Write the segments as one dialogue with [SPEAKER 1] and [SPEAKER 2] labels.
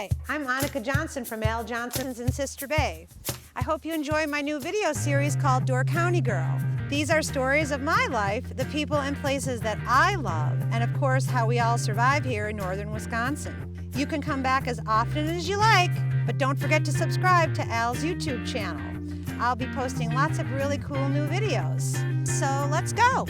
[SPEAKER 1] Hi, I'm Annika Johnson from Al Johnson's in Sister Bay. I hope you enjoy my new video series called Door County Girl. These are stories of my life, the people and places that I love, and of course how we all survive here in northern Wisconsin. You can come back as often as you like, but don't forget to subscribe to Al's YouTube channel. I'll be posting lots of really cool new videos. So let's go.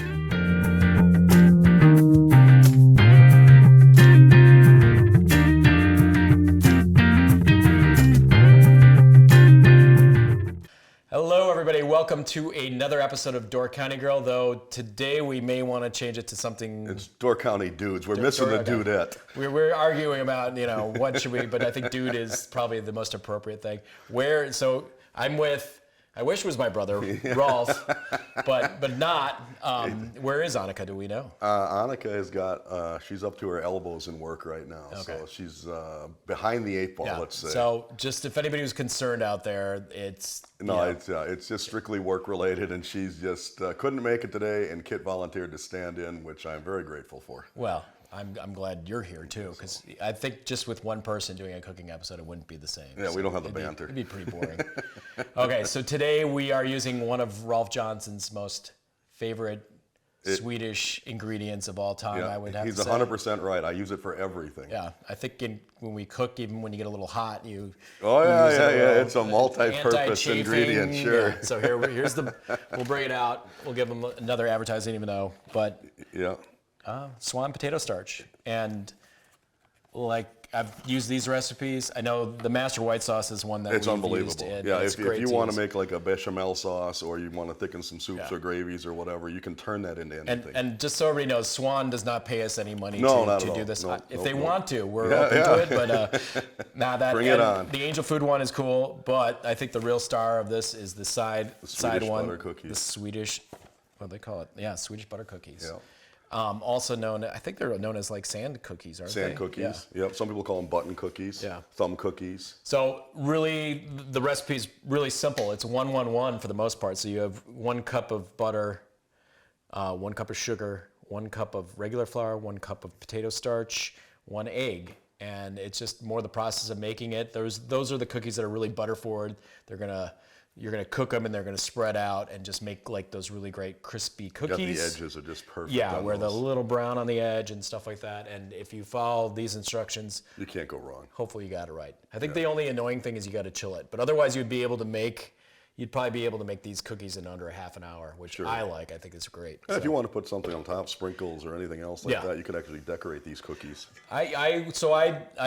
[SPEAKER 2] Hello everybody, welcome to another episode of Door County Girl, though today we may want to change it to something...
[SPEAKER 3] It's Door County Dudes. We're missing the dudette.
[SPEAKER 2] We're arguing about, what should we, but I think dude is probably the most appropriate thing. So I'm with, I wish it was my brother, Rolf, but not. Where is Annika, do we know?
[SPEAKER 3] Annika has got, she's up to her elbows in work right now.
[SPEAKER 2] Okay.
[SPEAKER 3] So she's behind the eight ball, let's say.
[SPEAKER 2] So just if anybody who's concerned out there, it's...
[SPEAKER 3] It's just strictly work related, and she's just couldn't make it today, and Kit volunteered to stand in, which I'm very grateful for.
[SPEAKER 2] Well, I'm glad you're here too, because I think just with one person doing a cooking episode, it wouldn't be the same.
[SPEAKER 3] Yeah, so we don't have the banter.
[SPEAKER 2] It'd be pretty boring. Okay, so today we are using one of Rolf Johnson's most favorite Swedish ingredients of all time, I would have to say.
[SPEAKER 3] He's 100% right. I use it for everything.
[SPEAKER 2] Yeah, I think when we cook, even when you get a little hot, you...
[SPEAKER 3] Oh, yeah. It's a multi-purpose ingredient, sure.
[SPEAKER 2] Yeah. So here's we'll bring it out. We'll give them another advertising, even though, but...
[SPEAKER 3] Yeah.
[SPEAKER 2] Swan potato starch. And I've used these recipes. I know the Master White Sauce is one that
[SPEAKER 3] it's
[SPEAKER 2] we've
[SPEAKER 3] unbelievable.
[SPEAKER 2] Used.
[SPEAKER 3] If you want to make like a bechamel sauce, or you want to thicken some soups or gravies or whatever, you can turn that into anything.
[SPEAKER 2] And just so everybody knows, Swan does not pay us any money to do this. If they want to, we're open to it. But
[SPEAKER 3] bring it on.
[SPEAKER 2] The angel food one is cool, but I think the real star of this is the side one,
[SPEAKER 3] butter cookies.
[SPEAKER 2] The Swedish, what do they call it? Yeah, Swedish butter cookies.
[SPEAKER 3] Yeah.
[SPEAKER 2] Also known, I think they're known as like sand cookies, aren't they?
[SPEAKER 3] Sand cookies. Yeah. Yep. Some people call them button cookies.
[SPEAKER 2] Yeah.
[SPEAKER 3] Thumb cookies.
[SPEAKER 2] So really, the recipe is really simple. It's 1-1-1 for the most part. So you have 1 cup of butter, 1 cup of sugar, 1 cup of regular flour, 1 cup of potato starch, 1 egg, and it's just more the process of making it. Those are the cookies that are really butter forward. You're gonna cook them, and they're gonna spread out and just make like those really great crispy cookies.
[SPEAKER 3] The edges are just perfect.
[SPEAKER 2] Yeah, where the little brown on the edge and stuff like that. And if you follow these instructions,
[SPEAKER 3] you can't go wrong.
[SPEAKER 2] Hopefully you got it right. I think the only annoying thing is you got to chill it, but otherwise you'd probably be able to make these cookies in under a half an hour, which I like. I think it's great.
[SPEAKER 3] If you want to put something on top, sprinkles or anything else like that, you could actually decorate these cookies.
[SPEAKER 2] I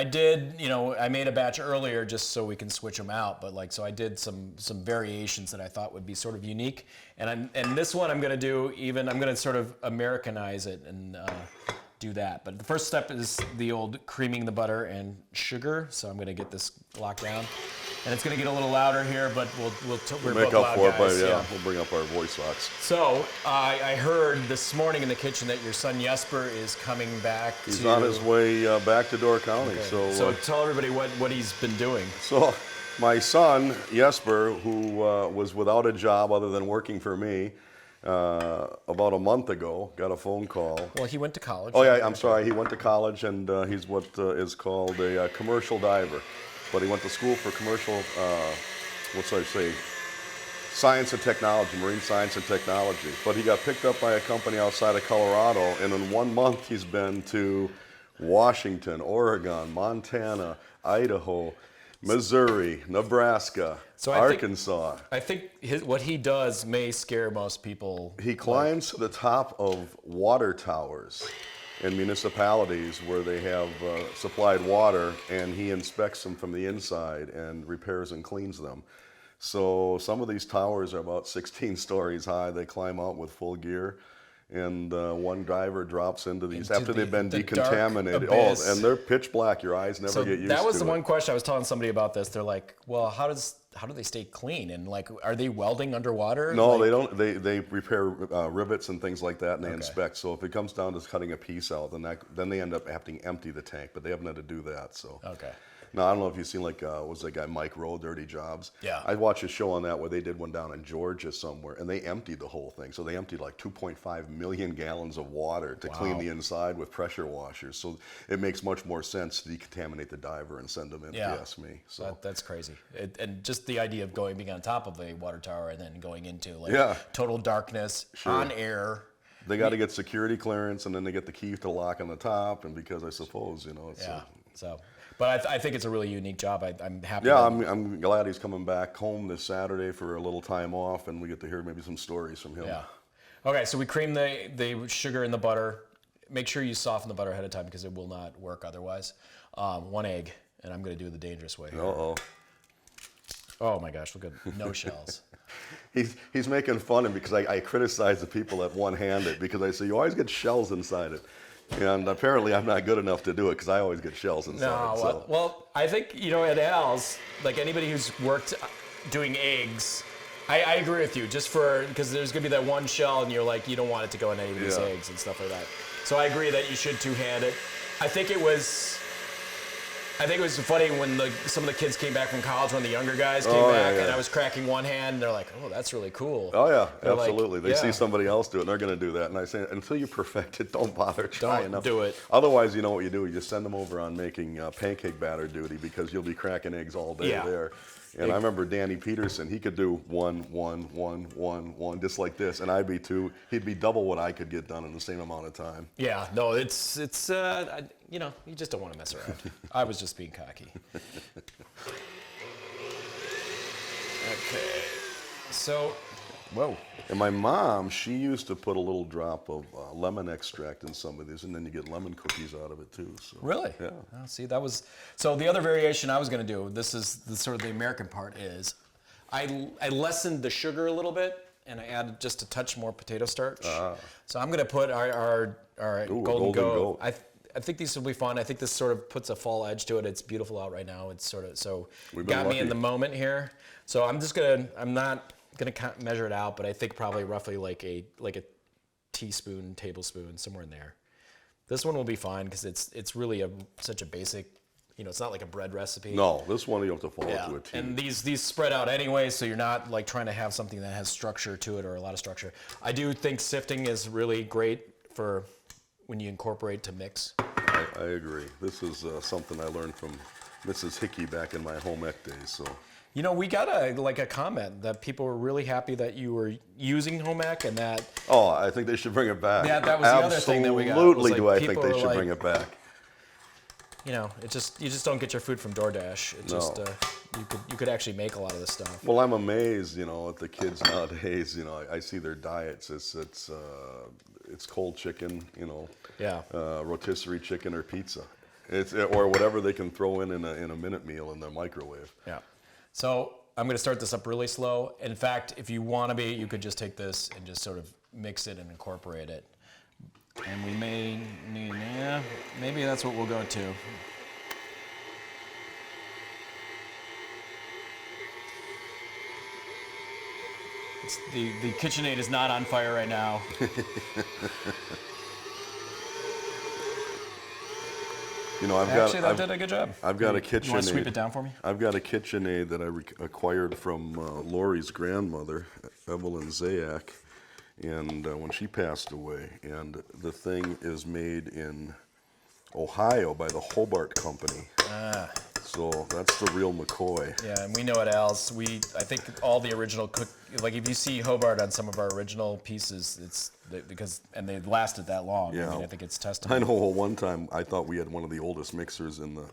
[SPEAKER 2] did, I made a batch earlier just so we can switch them out, but so I did some variations that I thought would be sort of unique. And this one I'm going to sort of Americanize it and do that. But the first step is the old creaming the butter and sugar. So I'm going to get this locked down. And it's going to get a little louder here, but we're
[SPEAKER 3] make
[SPEAKER 2] both
[SPEAKER 3] up
[SPEAKER 2] loud
[SPEAKER 3] for it,
[SPEAKER 2] guys.
[SPEAKER 3] but we'll bring up our voice box.
[SPEAKER 2] So I heard this morning in the kitchen that your son Jesper is coming back.
[SPEAKER 3] He's on his way back to Door County. Okay.
[SPEAKER 2] So tell everybody what he's been doing.
[SPEAKER 3] So my son Jesper, who was without a job other than working for me, about a month ago, got a phone call.
[SPEAKER 2] Well, he went to college.
[SPEAKER 3] Oh yeah, I'm sorry. He went to college, and he's what is called a commercial diver. But he went to school for commercial, science and technology, marine science and technology. But he got picked up by a company outside of Colorado, and in 1 month he's been to Washington, Oregon, Montana, Idaho, Missouri, Nebraska, Arkansas.
[SPEAKER 2] I think what he does may scare most people.
[SPEAKER 3] He climbs to the top of water towers in municipalities where they have supplied water, and he inspects them from the inside and repairs and cleans them. So some of these towers are about 16 stories high. They climb out with full gear, and one diver drops into these after they've been decontaminated. And they're pitch black. Your eyes never get used to it.
[SPEAKER 2] That was the one question I was telling somebody about this. They're like, well, how does how do they stay clean? And like, are they welding underwater?
[SPEAKER 3] No,
[SPEAKER 2] Like-
[SPEAKER 3] they don't. They repair rivets and things like that, and they inspect. So if it comes down to cutting a piece out, then they end up having to empty the tank, but they haven't had to do that. So
[SPEAKER 2] Okay.
[SPEAKER 3] Now I don't know if you've seen what was that guy Mike Rowe, Dirty Jobs?
[SPEAKER 2] Yeah.
[SPEAKER 3] I watched a show on that where they did one down in Georgia somewhere, and they emptied the whole thing. So they emptied like 2.5 million gallons of water to clean the inside with pressure washers. So it makes much more sense to decontaminate the diver and send them in.
[SPEAKER 2] Yeah.
[SPEAKER 3] If you ask me. So.
[SPEAKER 2] That's crazy. And just the idea of being on top of a water tower and then going into like
[SPEAKER 3] Yeah.
[SPEAKER 2] total darkness on air.
[SPEAKER 3] They got to get security clearance, and then they get the key to lock on the top. And because I suppose, it's
[SPEAKER 2] Yeah. So, but I think it's a really unique job. I'm happy.
[SPEAKER 3] yeah,
[SPEAKER 2] that-
[SPEAKER 3] I'm glad he's coming back home this Saturday for a little time off, and we get to hear maybe some stories from him.
[SPEAKER 2] Yeah. Okay, so we cream the sugar in the butter. Make sure you soften the butter ahead of time because it will not work otherwise. 1 egg, and I'm going to do it the dangerous way.
[SPEAKER 3] Uh-oh.
[SPEAKER 2] Oh my gosh, look at no shells.
[SPEAKER 3] He's making fun of me because I criticize the people that one-hand it because I say, you always get shells inside it. And apparently I'm not good enough to do it because I always get shells inside
[SPEAKER 2] No,
[SPEAKER 3] it. So.
[SPEAKER 2] well, I think, at Al's, like anybody who's worked doing eggs, I agree with you, because there's going to be that one shell and you're like, you don't want it to go in anybody's
[SPEAKER 3] Yeah.
[SPEAKER 2] eggs and stuff like that. So I agree that you should two-hand it. I think it was funny when some of the kids came back from college, when the younger guys came back, and I was cracking one hand, and they're like, "Oh, that's really cool."
[SPEAKER 3] Oh yeah,
[SPEAKER 2] They're like,
[SPEAKER 3] absolutely. They
[SPEAKER 2] yeah.
[SPEAKER 3] see somebody else do it, and they're going to do that. And I say, until you perfect it, don't bother trying.
[SPEAKER 2] Don't do it.
[SPEAKER 3] Otherwise, you know what you do? You just send them over on making pancake batter duty because you'll be cracking eggs all day
[SPEAKER 2] Yeah.
[SPEAKER 3] there. And I remember Danny Peterson. He could do one, just like this, and I'd be two. He'd be double what I could get done in the same amount of time.
[SPEAKER 2] Yeah, no, it's you just don't want to mess around. I was just being cocky. Okay, so, whoa.
[SPEAKER 3] And my mom, she used to put a little drop of lemon extract in some of these, and then you get lemon cookies out of it too. So.
[SPEAKER 2] Really?
[SPEAKER 3] Yeah.
[SPEAKER 2] Oh, see, so the other variation I was going to do, this is sort of the American part, is I lessened the sugar a little bit, and I added just a touch more potato starch. So I'm going to put our Golden Goat. I think these will be fun. I think this sort of puts a fall edge to it. It's beautiful out right now. It's sort of, so
[SPEAKER 3] We've been
[SPEAKER 2] got me in
[SPEAKER 3] lucky.
[SPEAKER 2] the moment here. So I'm not going to measure it out, but I think probably roughly like a teaspoon, tablespoon, somewhere in there. This one will be fine because it's really such a basic, it's not like a bread recipe.
[SPEAKER 3] No, this one you don't have to follow
[SPEAKER 2] Yeah,
[SPEAKER 3] to a T.
[SPEAKER 2] and these spread out anyway, so you're not like trying to have something that has structure to it or a lot of structure. I do think sifting is really great for when you incorporate to mix.
[SPEAKER 3] I agree. This is something I learned from Mrs. Hickey back in my home ec days. So.
[SPEAKER 2] We got a comment that people were really happy that you were using home ec and that.
[SPEAKER 3] Oh, I think they should bring it back.
[SPEAKER 2] Yeah, that was the other thing that we got.
[SPEAKER 3] Absolutely,
[SPEAKER 2] was
[SPEAKER 3] do
[SPEAKER 2] like
[SPEAKER 3] I think
[SPEAKER 2] people
[SPEAKER 3] they
[SPEAKER 2] were
[SPEAKER 3] should
[SPEAKER 2] like,
[SPEAKER 3] bring it back.
[SPEAKER 2] You just don't get your food from DoorDash. It's
[SPEAKER 3] No.
[SPEAKER 2] just you could actually make a lot of this stuff.
[SPEAKER 3] Well, I'm amazed, at the kids nowadays. I see their diets. It's cold chicken,
[SPEAKER 2] Yeah.
[SPEAKER 3] rotisserie chicken or pizza, or whatever they can throw in a minute meal in the microwave.
[SPEAKER 2] Yeah. So I'm going to start this up really slow. In fact, if you want to be, you could just take this and just sort of mix it and incorporate it. And we may need, maybe that's what we'll go to. The KitchenAid is not on fire right now. That did a good job.
[SPEAKER 3] I've got a
[SPEAKER 2] You want to sweep
[SPEAKER 3] KitchenAid.
[SPEAKER 2] it down for me?
[SPEAKER 3] I've got a KitchenAid that I acquired from Lori's grandmother, Evelyn Zayak, and when she passed away. And the thing is made in Ohio by the Hobart Company. So that's the real McCoy.
[SPEAKER 2] Yeah, and we know at Al's, I think all the original like if you see Hobart on some of our original pieces, it's because they lasted that long.
[SPEAKER 3] Yeah.
[SPEAKER 2] I mean, I think it's
[SPEAKER 3] I
[SPEAKER 2] testament.
[SPEAKER 3] know one time I thought we had one of the oldest mixers in the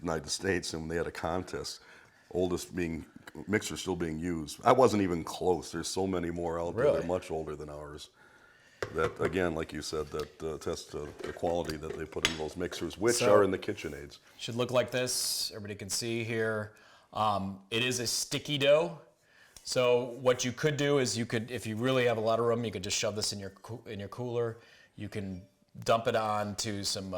[SPEAKER 3] United States, and they had a contest, mixer still being used. I wasn't even close. There's so many more out there.
[SPEAKER 2] Really?
[SPEAKER 3] They're much older than ours. That, again, like you said, that test the quality that they put in those mixers, which are in the KitchenAids.
[SPEAKER 2] Should look like this. Everybody can see here. It is a sticky dough. So what you could do is if you really have a lot of room, you could just shove this in your cooler. You can dump it onto some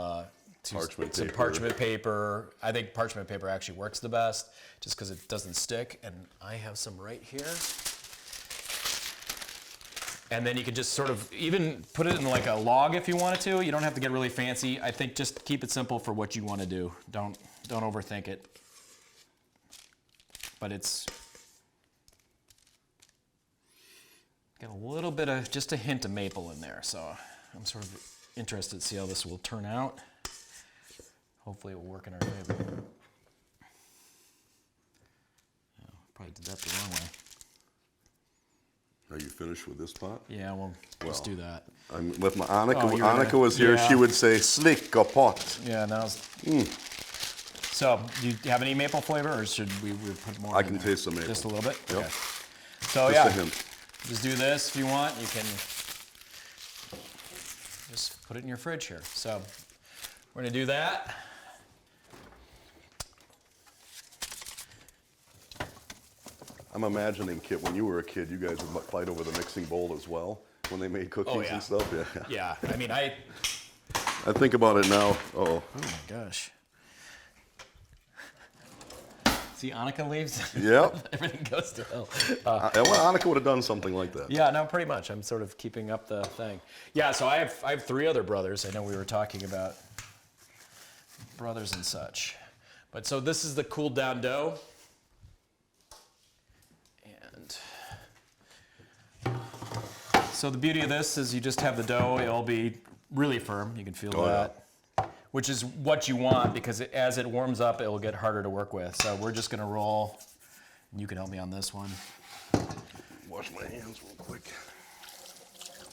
[SPEAKER 3] Parchment paper.
[SPEAKER 2] Parchment paper. I think parchment paper actually works the best just because it doesn't stick. And I have some right here. And then you can just sort of even put it in like a log if you wanted to. You don't have to get really fancy. I think just keep it simple for what you want to do. Don't overthink it. But it's got a little bit of, just a hint of maple in there. So I'm sort of interested to see how this will turn out. Hopefully it will work in our favor. Oh, probably did that the wrong way.
[SPEAKER 3] Are you finished with this pot?
[SPEAKER 2] Yeah, well, let's do that.
[SPEAKER 3] I'm with my Annika.
[SPEAKER 2] Oh,
[SPEAKER 3] When
[SPEAKER 2] you're gonna-
[SPEAKER 3] Annika was here,
[SPEAKER 2] yeah.
[SPEAKER 3] she would say slicka pot.
[SPEAKER 2] Yeah, that was. So, do you have any maple flavor, or should we put more?
[SPEAKER 3] I
[SPEAKER 2] in
[SPEAKER 3] can
[SPEAKER 2] there?
[SPEAKER 3] taste the maple.
[SPEAKER 2] Just a little bit.
[SPEAKER 3] Yep.
[SPEAKER 2] Okay. So
[SPEAKER 3] Just a
[SPEAKER 2] yeah,
[SPEAKER 3] hint.
[SPEAKER 2] just do this if you want. You can just put it in your fridge here. So we're gonna do that.
[SPEAKER 3] I'm imagining, Kit, when you were a kid, you guys would fight over the mixing bowl as well when they made cookies
[SPEAKER 2] yeah.
[SPEAKER 3] and stuff. Yeah.
[SPEAKER 2] Yeah, I mean, I.
[SPEAKER 3] I think about it now. Oh,
[SPEAKER 2] Oh my gosh. See, Annika leaves.
[SPEAKER 3] Yep.
[SPEAKER 2] Everything goes to hell.
[SPEAKER 3] well, Annika would have done something like that.
[SPEAKER 2] Yeah, no, pretty much. I'm sort of keeping up the thing. Yeah, so I have 3 other brothers. I know we were talking about brothers and such. But so this is the cooled down dough. And so the beauty of this is you just have the dough. It'll be really firm. You can feel that. Which is what you want, because as it warms up, it will get harder to work with. So we're just going to roll. You can help me on this one.
[SPEAKER 3] Wash my hands real quick.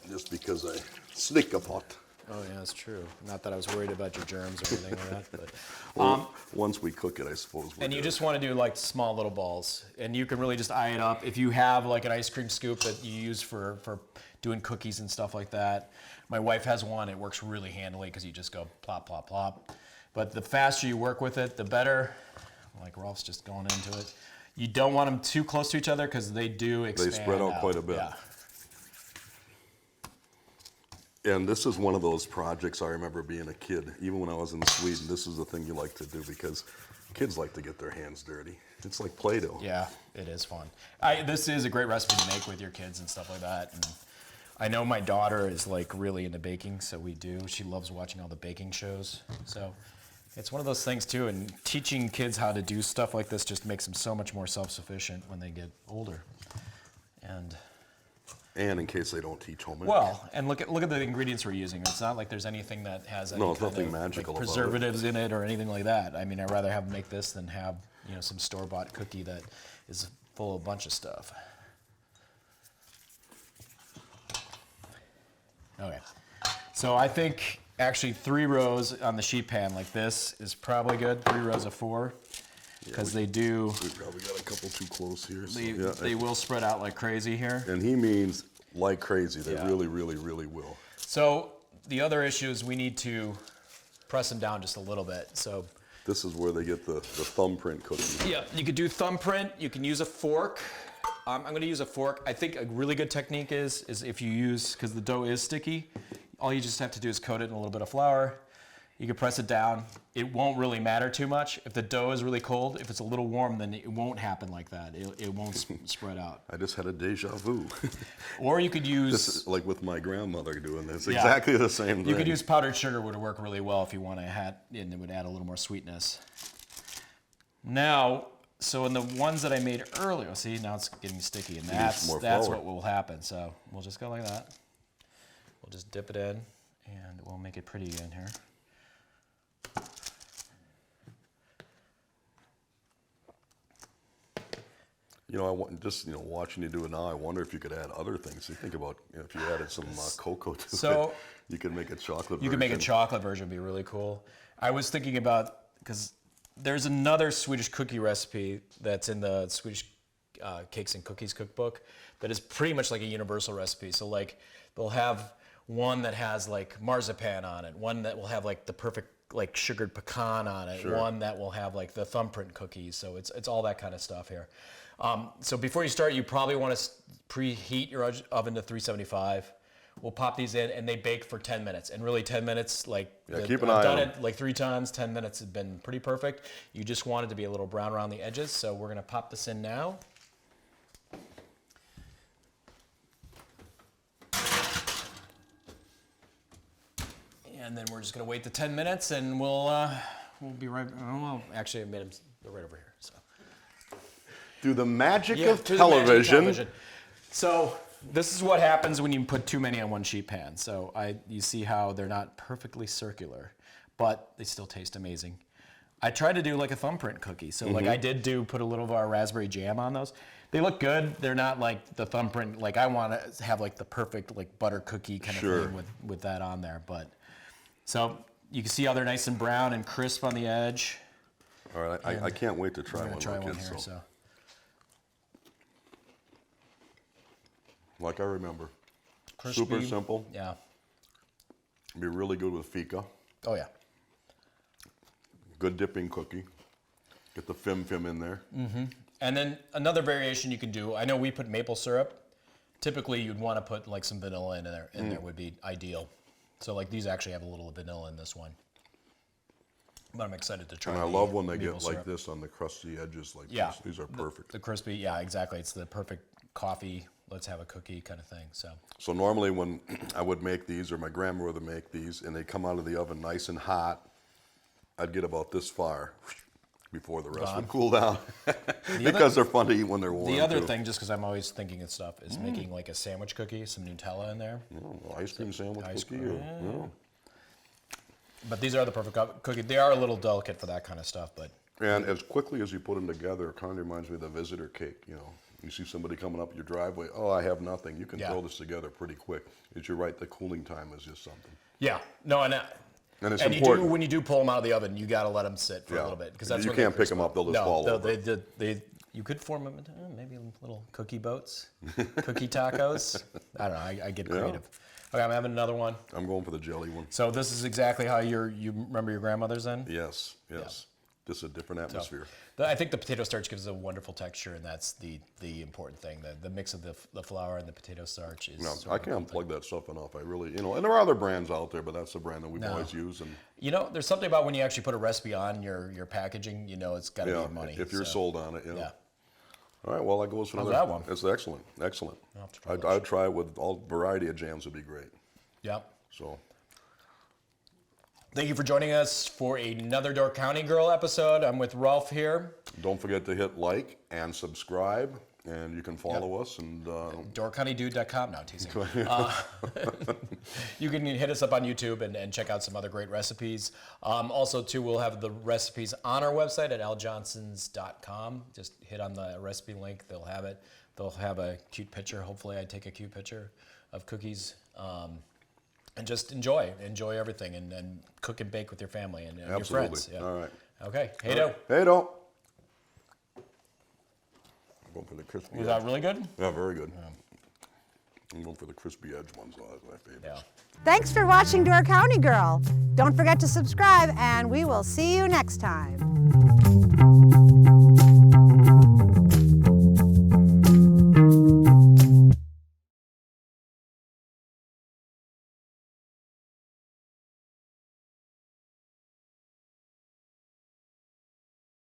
[SPEAKER 3] Just because I slicka pot.
[SPEAKER 2] Oh yeah, that's true. Not that I was worried about your germs or anything like that. But
[SPEAKER 3] Well, once we cook it, I suppose.
[SPEAKER 2] and you just want to do like small little balls, and you can really just eye it up. If you have like an ice cream scoop that you use for doing cookies and stuff like that, my wife has one. It works really handily because you just go plop, plop, plop. But the faster you work with it, the better. Like Rolf's just going into it. You don't want them too close to each other because they do expand.
[SPEAKER 3] They spread out quite a bit.
[SPEAKER 2] Yeah.
[SPEAKER 3] And this is one of those projects I remember being a kid. Even when I was in Sweden, this is the thing you like to do because kids like to get their hands dirty. It's like Play-Doh.
[SPEAKER 2] Yeah, it is fun. This is a great recipe to make with your kids and stuff like that. And I know my daughter is like really into baking, so we do. She loves watching all the baking shows. So it's one of those things too, and teaching kids how to do stuff like this just makes them so much more self-sufficient when they get older. And
[SPEAKER 3] in case they don't teach home ec.
[SPEAKER 2] well, and look at the ingredients we're using. It's not like there's anything that has any
[SPEAKER 3] it's
[SPEAKER 2] kind
[SPEAKER 3] nothing
[SPEAKER 2] of,
[SPEAKER 3] magical
[SPEAKER 2] like,
[SPEAKER 3] about it.
[SPEAKER 2] preservatives in it or anything like that. I mean, I'd rather have them make this than have some store-bought cookie that is full of a bunch of stuff. Okay, so I think actually 3 rows on the sheet pan like this is probably good. 3 rows of 4, because they do.
[SPEAKER 3] We probably got a couple too close here. So,
[SPEAKER 2] They will spread out like crazy here.
[SPEAKER 3] And he means like crazy. They
[SPEAKER 2] Yeah.
[SPEAKER 3] really, really, really will.
[SPEAKER 2] So the other issue is we need to press them down just a little bit. So
[SPEAKER 3] This is where they get the thumbprint cookie.
[SPEAKER 2] yeah, you could do thumbprint. You can use a fork. I'm going to use a fork. I think a really good technique is if you use, because the dough is sticky, all you just have to do is coat it in a little bit of flour. You can press it down. It won't really matter too much. If the dough is really cold, if it's a little warm, then it won't happen like that. It won't spread out.
[SPEAKER 3] I just had a deja vu.
[SPEAKER 2] Or you could use...
[SPEAKER 3] This is like with my grandmother doing this.
[SPEAKER 2] Yeah.
[SPEAKER 3] Exactly the same thing.
[SPEAKER 2] You could use powdered sugar, would work really well if you want to add, and it would add a little more sweetness. Now, so in the ones that I made earlier, see, now it's getting sticky, and that's
[SPEAKER 3] more
[SPEAKER 2] what
[SPEAKER 3] flour.
[SPEAKER 2] will happen. So we'll just go like that. We'll just dip it in, and we'll make it pretty in here.
[SPEAKER 3] Watching you do it now, I wonder if you could add other things. You think about if you added some cocoa to
[SPEAKER 2] So-
[SPEAKER 3] it, you could make a chocolate
[SPEAKER 2] You could make a chocolate version, be really cool. I was thinking about, because there's another Swedish cookie recipe that's in the Swedish Cakes and Cookies cookbook that is pretty much like a universal recipe. So like they'll have one that has like marzipan on it, one that will have like the perfect like sugared pecan on it, one that will have like the thumbprint cookies. So it's all that kind of stuff here. So before you start, you probably want to preheat your oven to 375. We'll pop these in, and they bake for 10 minutes. And really 10 minutes, like,
[SPEAKER 3] keep an eye
[SPEAKER 2] I've
[SPEAKER 3] on
[SPEAKER 2] done
[SPEAKER 3] them.
[SPEAKER 2] it like 3 times. 10 minutes has been pretty perfect. You just want it to be a little brown around the edges, so we're gonna pop this in now. And then we're just gonna wait the 10 minutes, and we'll be right. Oh, well, actually, I made them right over here. So.
[SPEAKER 3] Through the magic of
[SPEAKER 2] through the magic of
[SPEAKER 3] television.
[SPEAKER 2] television. So this is what happens when you put too many on one sheet pan. So you see how they're not perfectly circular, but they still taste amazing. I tried to do like a thumbprint cookie. So like I did put a little of our raspberry jam on those. They look good. They're not like the thumbprint. Like I want to have like the perfect like butter cookie kind of thing with that on there. But so you can see how they're nice and brown and crisp on the edge.
[SPEAKER 3] All right, I can't wait to try
[SPEAKER 2] I'm
[SPEAKER 3] one.
[SPEAKER 2] gonna try one
[SPEAKER 3] kids,
[SPEAKER 2] here. So.
[SPEAKER 3] Like I remember.
[SPEAKER 2] Crispy.
[SPEAKER 3] Super simple.
[SPEAKER 2] Yeah.
[SPEAKER 3] Be really good with fika.
[SPEAKER 2] Oh yeah.
[SPEAKER 3] Good dipping cookie. Get the fim in there.
[SPEAKER 2] And then another variation you can do, I know we put maple syrup. Typically you'd want to put like some vanilla in there, and there would be ideal. So like these actually have a little vanilla in this one. But I'm excited to try.
[SPEAKER 3] And I love when they get
[SPEAKER 2] maple
[SPEAKER 3] like
[SPEAKER 2] syrup.
[SPEAKER 3] this on the crusty edges like
[SPEAKER 2] Yeah.
[SPEAKER 3] this. These are perfect.
[SPEAKER 2] The crispy, yeah, exactly. It's the perfect coffee, let's have a cookie kind of thing.
[SPEAKER 3] So normally when I would make these, or my grandmother would make these, and they come out of the oven nice and hot, I'd get about this far before the rest would cool down. Because they're fun to eat when they're warm.
[SPEAKER 2] The other
[SPEAKER 3] too.
[SPEAKER 2] thing, just because I'm always thinking of stuff, is making like a sandwich cookie, some Nutella in there.
[SPEAKER 3] Ice cream sandwich
[SPEAKER 2] Ice
[SPEAKER 3] cookie.
[SPEAKER 2] cream,
[SPEAKER 3] Yeah.
[SPEAKER 2] But these are the perfect cookie. They are a little delicate for that kind of stuff, but
[SPEAKER 3] And as quickly as you put them together, it kind of reminds me of the visitor cake. You know, you see somebody coming up your driveway. Oh, I have nothing. You can throw this together pretty quick. As you're right, the cooling time is just something.
[SPEAKER 2] yeah, no, and
[SPEAKER 3] it's
[SPEAKER 2] and
[SPEAKER 3] important.
[SPEAKER 2] when you do pull them out of the oven, you got to let them sit for a
[SPEAKER 3] Yeah.
[SPEAKER 2] little bit, because that's
[SPEAKER 3] You
[SPEAKER 2] when they
[SPEAKER 3] can't pick
[SPEAKER 2] crisp
[SPEAKER 3] 'em up, they'll just
[SPEAKER 2] no,
[SPEAKER 3] fall over.
[SPEAKER 2] You could form them into maybe little cookie boats, cookie tacos. I don't know. I get creative. Okay, I'm having another one.
[SPEAKER 3] I'm going for the jelly one.
[SPEAKER 2] So this is exactly how you remember your grandmother's in.
[SPEAKER 3] Yes. Just a different atmosphere.
[SPEAKER 2] I think the potato starch gives a wonderful texture, and that's the important thing. The mix of the flour and the potato starch is.
[SPEAKER 3] No,
[SPEAKER 2] sort
[SPEAKER 3] I
[SPEAKER 2] of the
[SPEAKER 3] can't
[SPEAKER 2] cool
[SPEAKER 3] plug that stuff enough. I really, and there are other brands out there, but that's the brand that we've always used. And
[SPEAKER 2] thing. There's something about when you actually put a recipe on your packaging. It's got to be money.
[SPEAKER 3] if you're sold on it,
[SPEAKER 2] Yeah.
[SPEAKER 3] All right, well, that goes for
[SPEAKER 2] How's
[SPEAKER 3] another.
[SPEAKER 2] that one?
[SPEAKER 3] It's excellent.
[SPEAKER 2] have to try
[SPEAKER 3] I'd try it with all variety of jams. Would be great.
[SPEAKER 2] Yep.
[SPEAKER 3] So.
[SPEAKER 2] Thank you for joining us for another Door County Girl episode. I'm with Rolf here.
[SPEAKER 3] Don't forget to hit like and subscribe, and you can follow us. And
[SPEAKER 2] DoorCountyDude.com. No, teasing. You can hit us up on YouTube and check out some other great recipes. Also, too, we'll have the recipes on our website at aljohnsons.com. Just hit on the recipe link. They'll have it. They'll have a cute picture. Hopefully, I take a cute picture of cookies. And just enjoy everything, and cook and bake with your family and your friends. Yeah.
[SPEAKER 3] All right.
[SPEAKER 2] Okay. Hey-do.
[SPEAKER 3] Hey-do. I'm going for the crispy
[SPEAKER 2] Was
[SPEAKER 3] edge.
[SPEAKER 2] that really good?
[SPEAKER 3] Yeah, very good. I'm going for the crispy edge ones. That's my favorite.
[SPEAKER 2] Yeah.
[SPEAKER 1] Thanks for watching Door County Girl. Don't forget to subscribe, and we will see you next time.